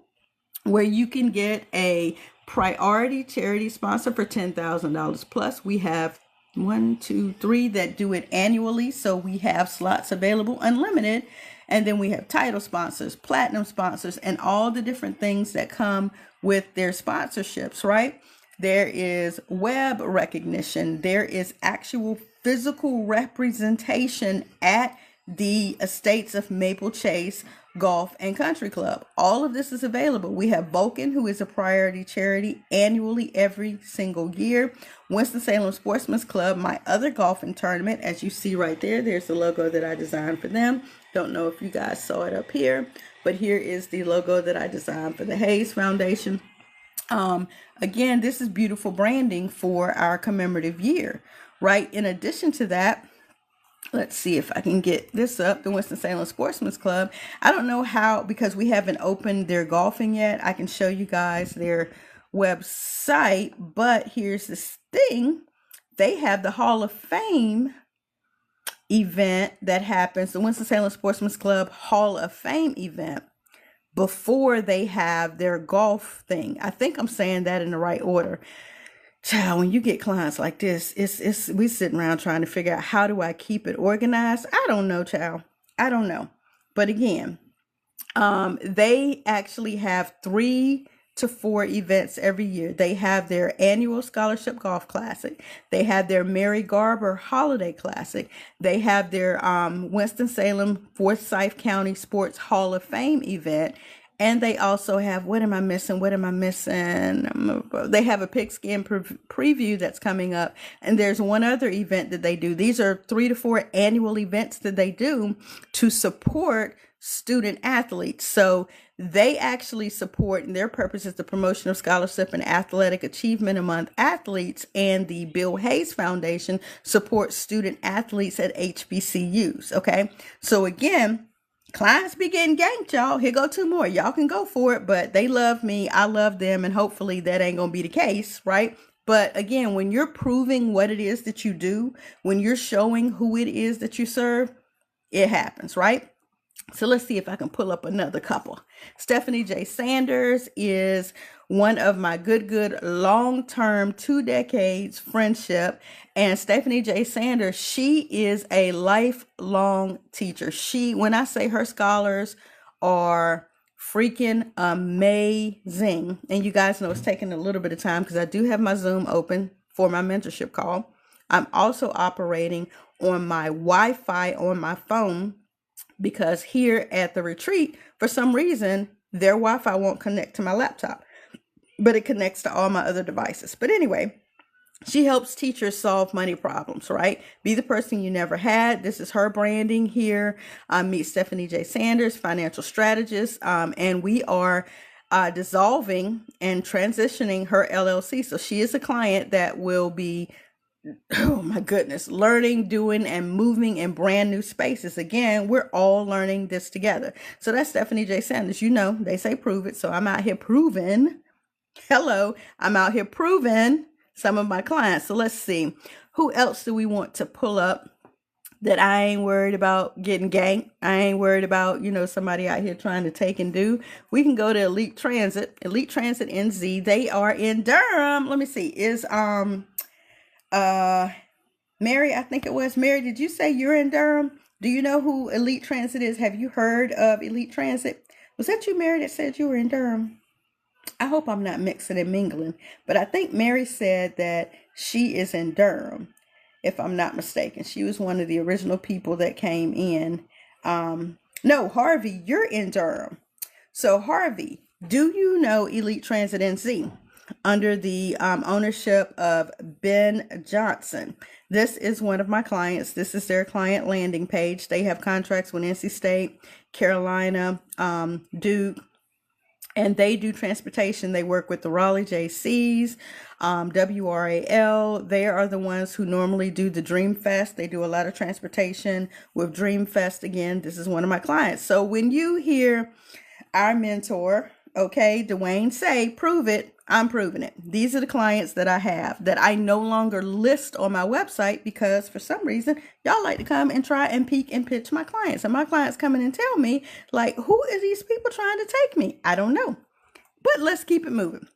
where you can get a priority charity sponsor for $10,000 plus. We have 1, 2, 3 that do it annually. So we have slots available unlimited. And then we have title sponsors, platinum sponsors, and all the different things that come with their sponsorships, right? There is web recognition. There is actual physical representation at the estates of Maple Chase Golf and Country Club. All of this is available. We have Vulcan, who is a priority charity annually every single year. Winston-Salem Sportsman's Club, my other golfing tournament, as you see right there, there's the logo that I designed for them. Don't know if you guys saw it up here, but here is the logo that I designed for the Hayes Foundation. Again, this is beautiful branding for our commemorative year, right? In addition to that, let's see if I can get this up. The Winston-Salem Sportsman's Club. I don't know how, because we haven't opened their golfing yet. I can show you guys their website, but here's this thing. They have the Hall of Fame event that happens, the Winston-Salem Sportsman's Club Hall of Fame event, before they have their golf thing. I think I'm saying that in the right order. Child, when you get clients like this, it's we sitting around trying to figure out, how do I keep it organized? I don't know, child. I don't know. But again, they actually have 3 to 4 events every year. They have their annual Scholarship Golf Classic. They have their Mary Garber Holiday Classic. They have their Winston-Salem Forsyth County Sports Hall of Fame event. And they also have, what am I missing? They have a pigskin preview that's coming up. And there's one other event that they do. These are 3 to 4 annual events that they do to support student athletes. So they actually support, and their purpose is the promotion of scholarship and athletic achievement among athletes. And the Bill Hayes Foundation supports student athletes at HBCUs. Okay. So again, clients be getting ganked, y'all. Here go 2 more. Y'all can go for it, but they love me. I love them. And hopefully that ain't going to be the case, right? But again, when you're proving what it is that you do, when you're showing who it is that you serve, it happens, right? So let's see if I can pull up another couple. Stephanie J. Sanders is one of my good long-term 2 decades friendship. And Stephanie J. Sanders, she is a lifelong teacher. When I say her scholars are freaking amazing. And you guys know it's taking a little bit of time because I do have my Zoom open for my mentorship call. I'm also operating on my Wi-Fi on my phone, because here at the retreat, for some reason, their Wi-Fi won't connect to my laptop, but it connects to all my other devices. But anyway, she helps teachers solve money problems, right? Be the person you never had. This is her branding here. Meet Stephanie J. Sanders, financial strategist. And we are dissolving and transitioning her LLC. So she is a client that will be, oh my goodness, learning, doing, and moving in brand new spaces. Again, we're all learning this together. So that's Stephanie J. Sanders. You know, they say prove it. So I'm out here proving. Hello, I'm out here proving some of my clients. So let's see. Who else do we want to pull up that I ain't worried about getting ganked? I ain't worried about, somebody out here trying to take and do. We can go to Elite Transit NZ. They are in Durham. Let me see. Is, Mary, I think it was. Mary, did you say you're in Durham? Do you know who Elite Transit is? Have you heard of Elite Transit? Was that you, Mary, that said you were in Durham? I hope I'm not mixing and mingling, but I think Mary said that she is in Durham, if I'm not mistaken. She was one of the original people that came in. No, Harvey, you're in Durham. So Harvey, do you know Elite Transit NZ? Under the ownership of Ben Johnson. This is one of my clients. This is their client landing page. They have contracts with NC State, Carolina, Duke, and they do transportation. They work with the Raleigh JCs, WRAL. They are the ones who normally do the Dream Fest. They do a lot of transportation with Dream Fest. Again, this is one of my clients. So when you hear our mentor, okay, Dwayne, say, prove it, I'm proving it. These are the clients that I have that I no longer list on my website because for some reason, y'all like to come and try and peek and pitch my clients. And my clients come in and tell me, like, who are these people trying to take me? I don't know. But let's keep it moving.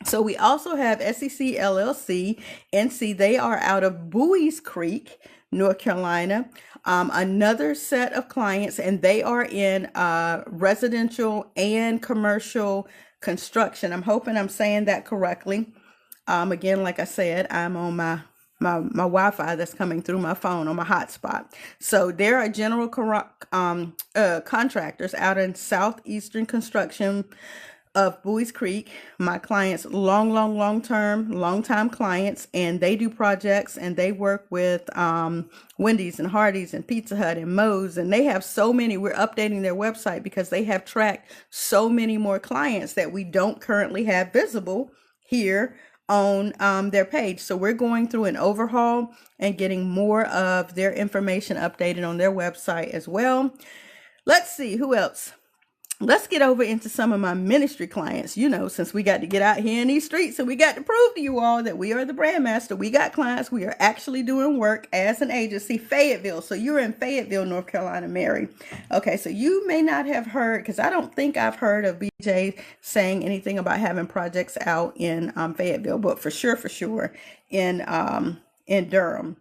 So we also have SEC LLC, NC. They are out of Bowie's Creek, North Carolina. Another set of clients, and they are in residential and commercial construction. I'm hoping I'm saying that correctly. Again, like I said, I'm on my Wi-Fi that's coming through my phone on my hotspot. So there are general contractors out in southeastern construction of Bowie's Creek. My clients, long time clients, and they do projects and they work with Wendy's and Hardee's and Pizza Hut and Moe's, and they have so many. We're updating their website because they have tracked so many more clients that we don't currently have visible here on their page. So we're going through an overhaul and getting more of their information updated on their website as well. Let's see who else. Let's get over into some of my ministry clients. Since we got to get out here in these streets and we got to prove to you all that we are the BrandMaster. We got clients. We are actually doing work as an agency. Fayetteville. So you're in Fayetteville, North Carolina, Mary. Okay, so you may not have heard, because I don't think I've heard of BJ saying anything about having projects out in Fayetteville, but for sure in Durham,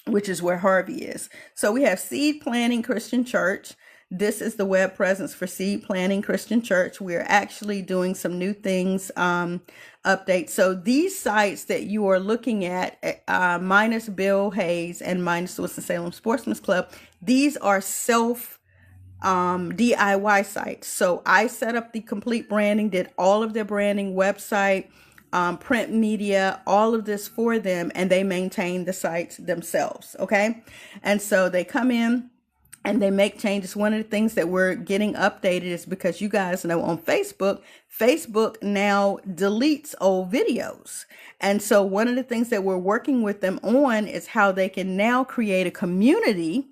which is where Harvey is. So we have Seed Planting Christian Church. This is the web presence for Seed Planting Christian Church. We're actually doing some new things, updates. So these sites that you are looking at, minus Bill Hayes and minus Winston-Salem Sportsman's Club, these are self DIY sites. So I set up the complete branding, did all of their branding, website, print media, all of this for them, and they maintain the sites themselves. Okay. And so they come in and they make changes. One of the things that we're getting updated is because you guys know on Facebook now deletes old videos. And so one of the things that we're working with them on is how they can now create a community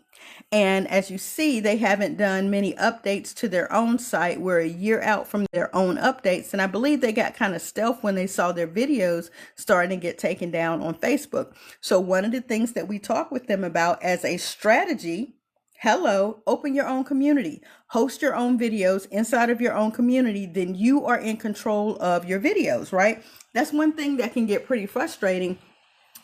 And as you see, they haven't done many updates to their own site. We're a year out from their own updates. And I believe they got kind of stealth when they saw their videos starting to get taken down on Facebook. So one of the things that we talk with them about as a strategy, hello, open your own community, host your own videos inside of your own community, then you are in control of your videos, right? That's one thing that can get pretty frustrating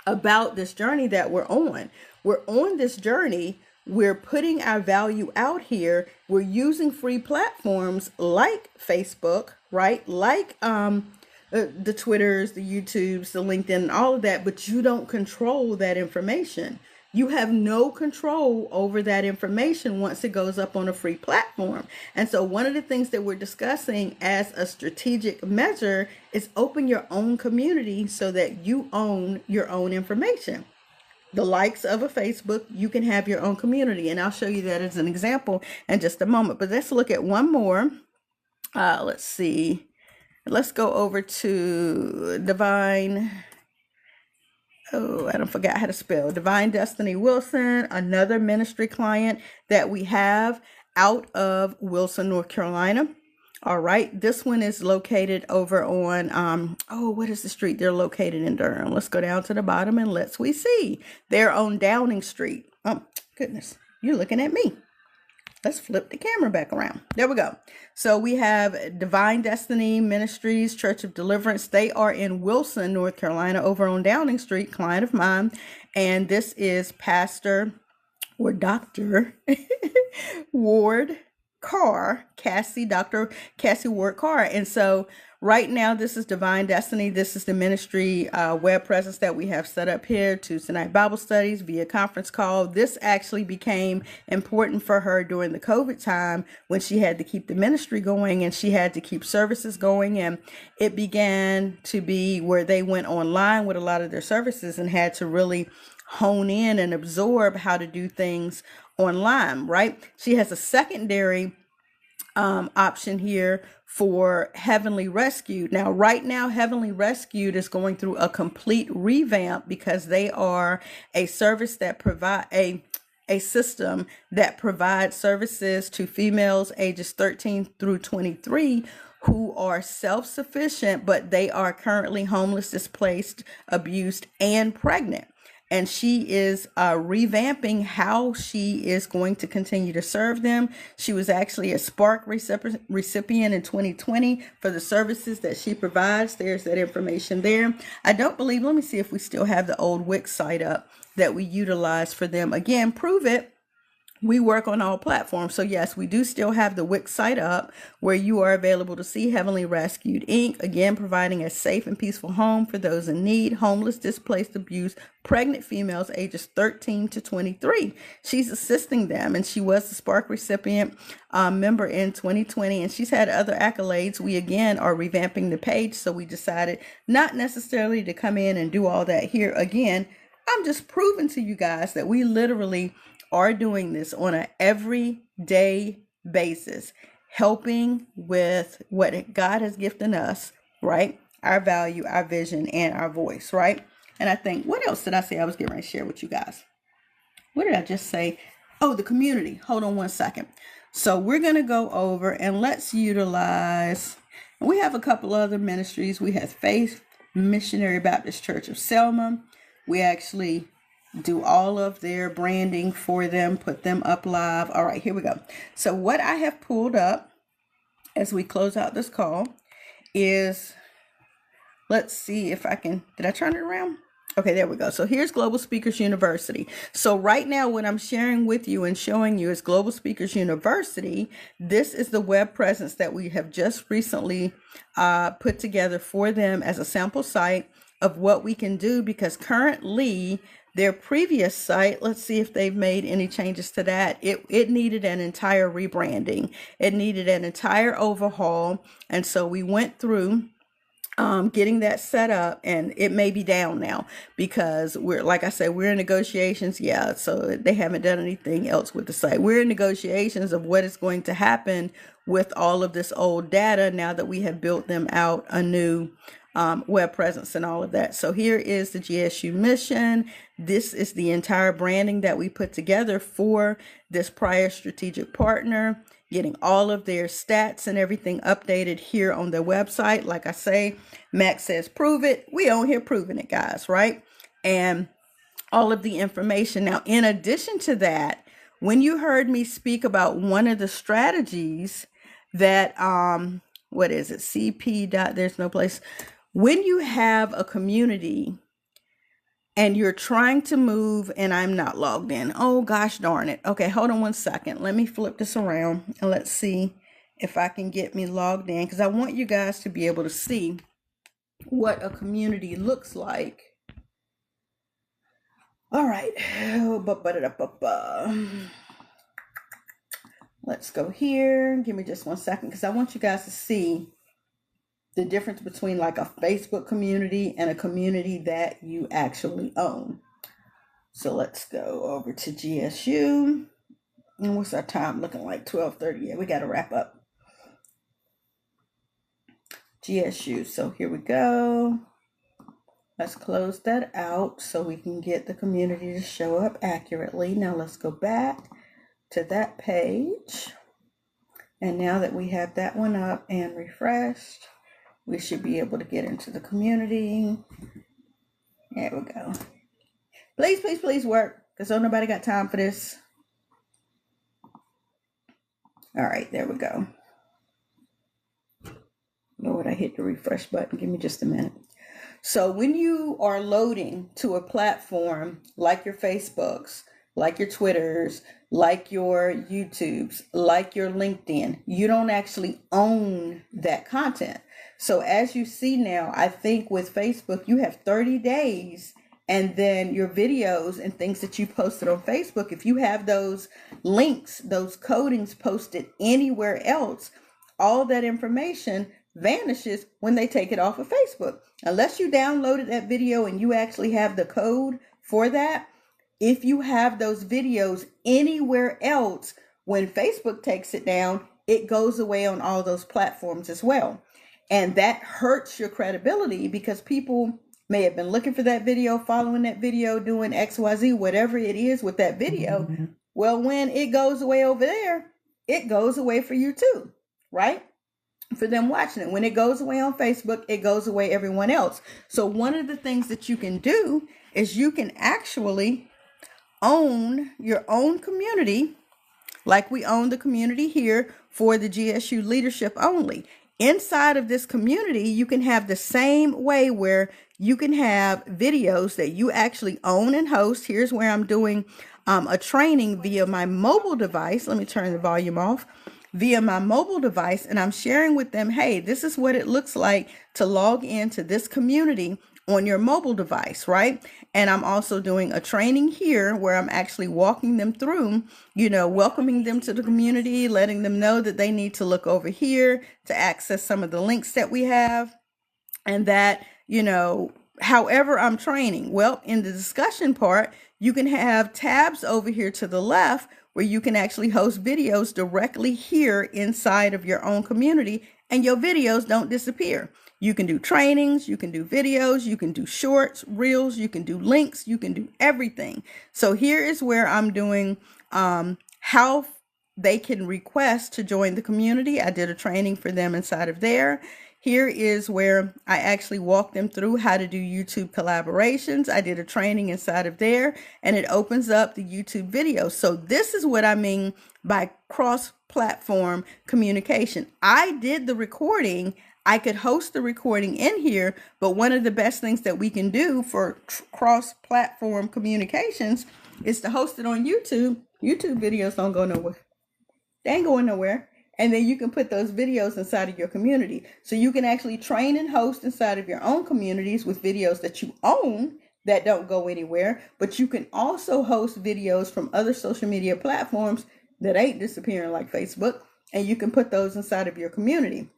about this journey that we're on. We're on this journey. We're putting our value out here. We're using free platforms like Facebook, right? Like the Twitters, the YouTubes, the LinkedIn, all of that, but you don't control that information. You have no control over that information once it goes up on a free platform. And so one of the things that we're discussing as a strategic measure is open your own community so that you own your own information. The likes of a Facebook, you can have your own community. And I'll show you that as an example in just a moment. But let's look at one more. Let's see. Let's go over to Divine. Oh, I don't forget how to spell. Divine Destiny Wilson, another ministry client that we have out of Wilson, North Carolina. All right. This one is located over on, what is the street? They're located in Durham. Let's go down to the bottom and we see. They're on Downing Street. Oh, goodness. You're looking at me. Let's flip the camera back around. There we go. So we have Divine Destiny Ministries, Church of Deliverance. They are in Wilson, North Carolina, over on Downing Street, client of mine. And this is Pastor or Dr. Ward Carr, Dr. Cassie Ward Carr. And so right now, this is Divine Destiny. This is the ministry web presence that we have set up here, Tuesday night Bible studies via conference call. This actually became important for her during the COVID time when she had to keep the ministry going and she had to keep services going. And it began to be where they went online with a lot of their services and had to really hone in and absorb how to do things online, right? She has a secondary option here for Heavenly Rescued. Now, right now, Heavenly Rescued is going through a complete revamp because they are a service that provide a system that provides services to females ages 13 through 23 who are self-sufficient, but they are currently homeless, displaced, abused, and pregnant. And she is revamping how she is going to continue to serve them. She was actually a Spark recipient in 2020 for the services that she provides. There's that information there. I don't believe, let me see if we still have the old Wix site up that we utilize for them. Again, prove it. We work on all platforms. So yes, we do still have the Wix site up where you are available to see Heavenly Rescued Inc. Again, providing a safe and peaceful home for those in need, homeless, displaced, abused, pregnant females ages 13 to 23. She's assisting them and she was the Spark recipient member in 2020 and she's had other accolades. We again are revamping the page. So we decided not necessarily to come in and do all that here. Again, I'm just proving to you guys that we literally are doing this on an everyday basis, helping with what God has gifted us, right? Our value, our vision, and our voice, right? And I think, what else did I say I was getting ready to share with you guys? What did I just say? Oh, the community. Hold on one second. So we're going to go over and let's utilize, we have a couple other ministries. We have Faith Missionary Baptist Church of Selma. We actually do all of their branding for them, put them up live. All right, here we go. So what I have pulled up as we close out this call is, let's see if I can, did I turn it around? Okay, there we go. So here's Global Speakers University. So right now what I'm sharing with you and showing you is Global Speakers University. This is the web presence that we have just recently put together for them as a sample site of what we can do, because currently their previous site, let's see if they've made any changes to that. It needed an entire rebranding. It needed an entire overhaul. And so we went through getting that set up, and it may be down now because we're, like I said, we're in negotiations. Yeah. So they haven't done anything else with the site. We're in negotiations of what is going to happen with all of this old data now that we have built them out a new web presence and all of that. So here is the GSU mission. This is the entire branding that we put together for this prior strategic partner, getting all of their stats and everything updated here on their website. Like I say, Max says, prove it. We on here proving it, guys, right? And all of the information. Now, in addition to that, when you heard me speak about one of the strategies that, what is it? CP dot, there's no place. When you have a community and you're trying to move, and I'm not logged in. Oh, gosh darn it. Okay, hold on one second. Let me flip this around and let's see if I can get me logged in, because I want you guys to be able to see what a community looks like. All right. Let's go here. Give me just one second, because I want you guys to see the difference between like a Facebook community and a community that you actually own. So let's go over to GSU. And what's our time looking like? 12:30. Yeah, we got to wrap up. GSU. So here we go. Let's close that out so we can get the community to show up accurately. Now let's go back to that page. And now that we have that one up and refreshed, we should be able to get into the community. There we go. Please, please, please work, because don't nobody got time for this. All right, there we go. Lord, I hit the refresh button. Give me just a minute. So when you are loading to a platform like your Facebooks, like your Twitters, like your YouTubes, like your LinkedIn, you don't actually own that content. So as you see now, I think with Facebook, you have 30 days, and then your videos and things that you posted on Facebook, if you have those links, those codings posted anywhere else, all that information vanishes when they take it off of Facebook. Unless you downloaded that video and you actually have the code for that, if you have those videos anywhere else, when Facebook takes it down, it goes away on all those platforms as well. And that hurts your credibility, because people may have been looking for that video, following that video, doing XYZ, whatever it is with that video. Mm-hmm. Well, when it goes away over there, it goes away for you too, right? For them watching it. When it goes away on Facebook, it goes away everyone else. So one of the things that you can do is you can actually own your own community, like we own the community here for the GSU leadership only. Inside of this community, you can have the same way where you can have videos that you actually own and host. Here's where I'm doing a training via my mobile device. Let me turn the volume off. Via my mobile device, and I'm sharing with them, hey, this is what it looks like to log into this community on your mobile device, right? And I'm also doing a training here where I'm actually walking them through, welcoming them to the community, letting them know that they need to look over here to access some of the links that we have, and that, however I'm training. Well, in the discussion part, you can have tabs over here to the left where you can actually host videos directly here inside of your own community, and your videos don't disappear. You can do trainings, you can do videos, you can do shorts, reels, you can do links, you can do everything. So here is where I'm doing how they can request to join the community. I did a training for them inside of there. Here is where I actually walk them through how to do YouTube collaborations. I did a training inside of there, and it opens up the YouTube videos. So this is what I mean by cross-platform communication. I did the recording. I could host the recording in here, but one of the best things that we can do for cross-platform communications is to host it on YouTube. YouTube videos don't go nowhere. They ain't going nowhere. And then you can put those videos inside of your community. So you can actually train and host inside of your own communities with videos that you own that don't go anywhere. But you can also host videos from other social media platforms that ain't disappearing like Facebook. And you can put those inside of your community.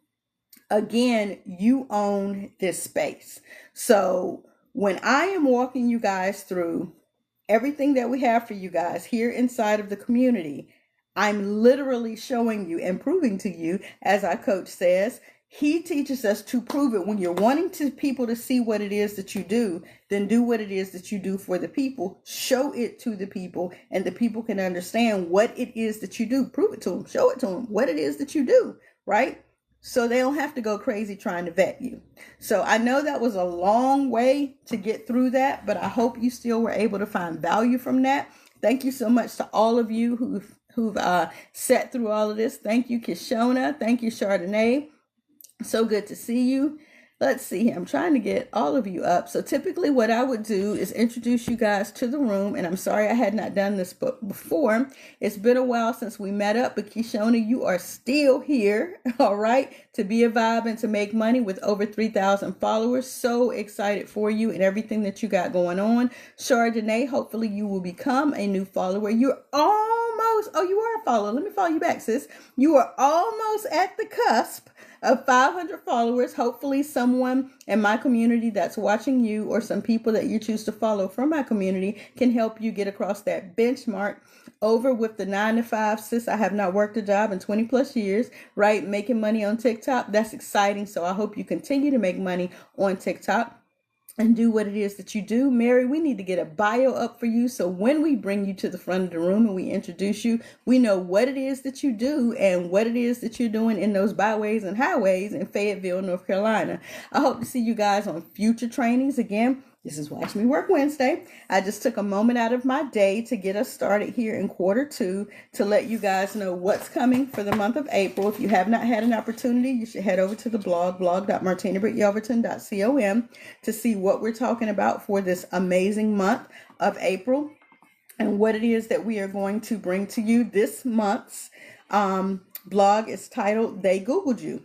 Again, you own this space. So when I am walking you guys through everything that we have for you guys here inside of the community, I'm literally showing you and proving to you, as our coach says, He teaches us to prove it. When you're wanting people to see what it is that you do, then do what it is that you do for the people. Show it to the people, and the people can understand what it is that you do. Prove it to them. Show it to them what it is that you do, right? So they don't have to go crazy trying to vet you. So I know that was a long way to get through that, but I hope you still were able to find value from that. Thank you so much to all of you who've sat through all of this. Thank you, Kishona. Thank you, Chardonnay. So good to see you. Let's see. I'm trying to get all of you up. So typically what I would do is introduce you guys to the room. And I'm sorry I had not done this before. It's been a while since we met up, but Kishona, you are still here. All right. To be a vibe and to make money with over 3,000 followers. So excited for you and everything that you got going on. Chardonnay, hopefully you will become a new follower. You're almost, oh, you are a follower. Let me follow you back, sis. You are almost at the cusp of 500 followers. Hopefully someone in my community that's watching you, or some people that you choose to follow from my community, can help you get across that benchmark. Over with the 9 to 5, sis. I have not worked a job in 20 plus years, right? Making money on TikTok. That's exciting. So I hope you continue to make money on TikTok and do what it is that you do. Mary, we need to get a bio up for you, so when we bring you to the front of the room and we introduce you, we know what it is that you do and what it is that you're doing in those byways and highways in Fayetteville, North Carolina. I hope to see you guys on future trainings. Again, this is Watch Me Work Wednesday. I just took a moment out of my day to get us started here in Q2 to let you guys know what's coming for the month of April. If you have not had an opportunity, you should head over to the blog.martinabrityelverton.com to see what we're talking about for this amazing month of April and what it is that we are going to bring to you. This month's blog is titled, They Googled You.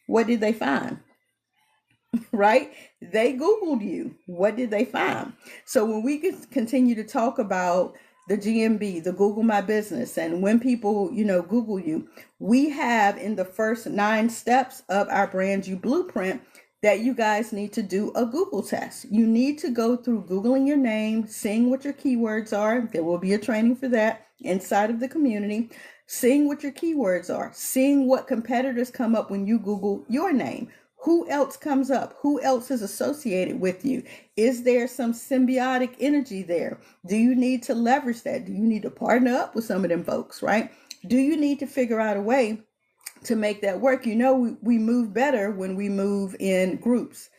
What did they find? Right? They Googled you. What did they find? So when we continue to talk about the GMB, the Google My Business, and when people, Google you, we have in the first 9 steps of our BrandYOU blueprint that you guys need to do a Google test. You need to go through Googling your name, seeing what your keywords are. There will be a training for that inside of the community. Seeing what your keywords are, seeing what competitors come up when you Google your name. Who else comes up? Who else is associated with you? Is there some symbiotic energy there? Do you need to leverage that? Do you need to partner up with some of them folks, right? Do you need to figure out a way to make that work? We move better when we move in groups.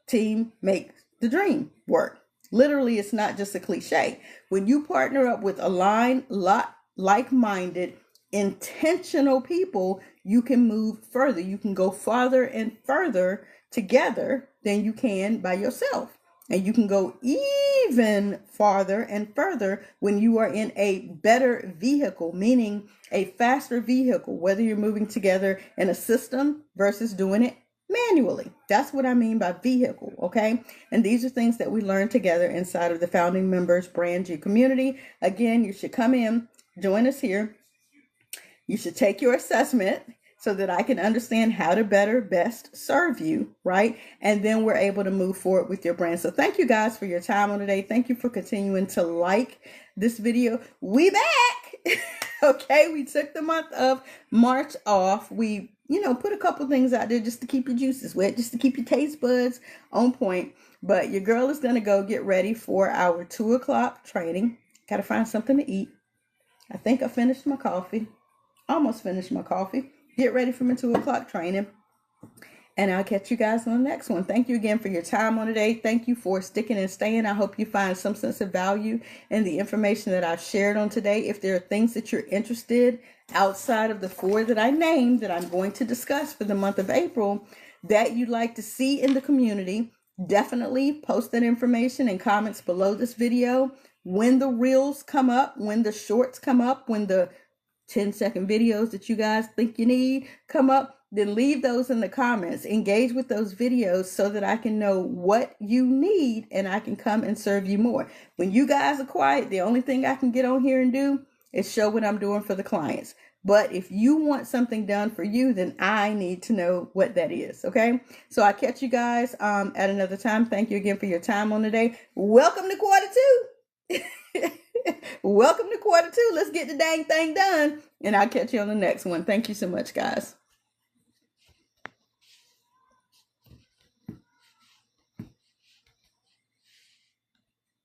Team makes the dream work. Literally, it's not just a cliche. When you partner up with aligned, like-minded, intentional people, you can move further. You can go farther and further together than you can by yourself. And you can go even farther and further when you are in a better vehicle, meaning a faster vehicle, whether you're moving together in a system versus doing it manually. That's what I mean by vehicle, okay? And these are things that we learn together inside of the founding members BrandYOU community. Again, you should come in, join us here. You should take your assessment so that I can understand how to best serve you, right? And then we're able to move forward with your brand. So thank you guys for your time on today. Thank you for continuing to like this video. We back. Okay, we took the month of March off. We, put a couple things out there just to keep your juices wet, just to keep your taste buds on point. But your girl is going to go get ready for our 2 o'clock training. Got to find something to eat. I think I finished my coffee. Almost finished my coffee. Get ready for my 2 o'clock training. And I'll catch you guys on the next one. Thank you again for your time on today. Thank you for sticking and staying. I hope you find some sense of value in the information that I've shared on today. If there are things that you're interested outside of the 4 that I named that I'm going to discuss for the month of April that you'd like to see in the community, definitely post that information in comments below this video. When the reels come up, when the shorts come up, when the 10-second videos that you guys think you need come up, then leave those in the comments. Engage with those videos so that I can know what you need and I can come and serve you more. When you guys are quiet, the only thing I can get on here and do is show what I'm doing for the clients. But if you want something done for you, then I need to know what that is. Okay. So I'll catch you guys at another time. Thank you again for your time on today. Welcome to Q2. Welcome to Q2. Let's get the dang thing done. And I'll catch you on the next one. Thank you so much, guys.